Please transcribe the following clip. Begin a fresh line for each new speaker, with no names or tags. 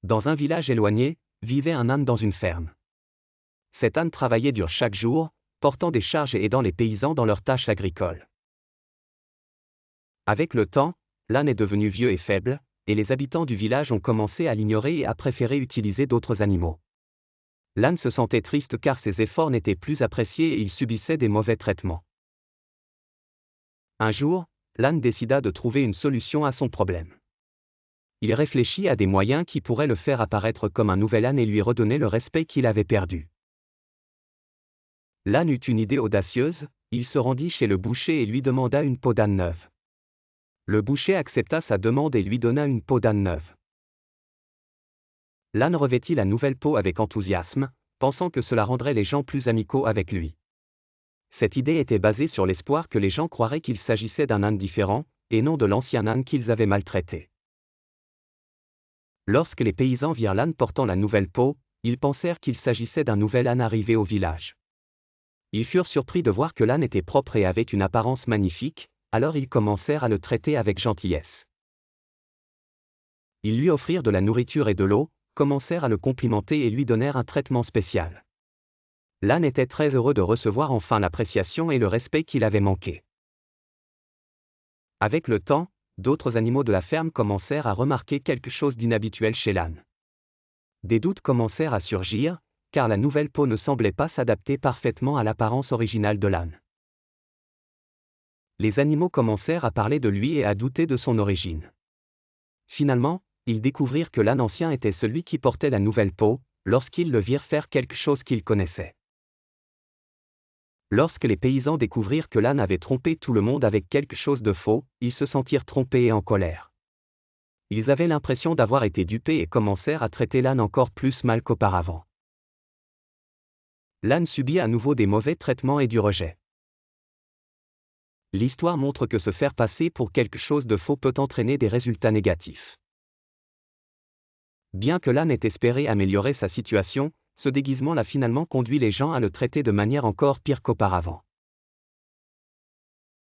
Dans un village éloigné, vivait un âne dans une ferme. Cet âne travaillait dur chaque jour, portant des charges et aidant les paysans dans leurs tâches agricoles. Avec le temps, l'âne est devenu vieux et faible, et les habitants du village ont commencé à l'ignorer et à préférer utiliser d'autres animaux. L'âne se sentait triste car ses efforts n'étaient plus appréciés et il subissait des mauvais traitements. Un jour, l'âne décida de trouver une solution à son problème. Il réfléchit à des moyens qui pourraient le faire apparaître comme un nouvel âne et lui redonner le respect qu'il avait perdu. L'âne eut une idée audacieuse, il se rendit chez le boucher et lui demanda une peau d'âne neuve. Le boucher accepta sa demande et lui donna une peau d'âne neuve. L'âne revêtit la nouvelle peau avec enthousiasme, pensant que cela rendrait les gens plus amicaux avec lui. Cette idée était basée sur l'espoir que les gens croiraient qu'il s'agissait d'un âne différent, et non de l'ancien âne qu'ils avaient maltraité. Lorsque les paysans virent l'âne portant la nouvelle peau, ils pensèrent qu'il s'agissait d'un nouvel âne arrivé au village. Ils furent surpris de voir que l'âne était propre et avait une apparence magnifique, alors ils commencèrent à le traiter avec gentillesse. Ils lui offrirent de la nourriture et de l'eau, commencèrent à le complimenter et lui donnèrent un traitement spécial. L'âne était très heureux de recevoir enfin l'appréciation et le respect qu'il avait manqué. Avec le temps, d'autres animaux de la ferme commencèrent à remarquer quelque chose d'inhabituel chez l'âne. Des doutes commencèrent à surgir, car la nouvelle peau ne semblait pas s'adapter parfaitement à l'apparence originale de l'âne. Les animaux commencèrent à parler de lui et à douter de son origine. Finalement, ils découvrirent que l'âne ancien était celui qui portait la nouvelle peau, lorsqu'ils le virent faire quelque chose qu'ils connaissaient. Lorsque les paysans découvrirent que l'âne avait trompé tout le monde avec quelque chose de faux, ils se sentirent trompés et en colère. Ils avaient l'impression d'avoir été dupés et commencèrent à traiter l'âne encore plus mal qu'auparavant. L'âne subit à nouveau des mauvais traitements et du rejet. L'histoire montre que se faire passer pour quelque chose de faux peut entraîner des résultats négatifs. Bien que l'âne ait espéré améliorer sa situation, ce déguisement l'a finalement conduit les gens à le traiter de manière encore pire qu'auparavant.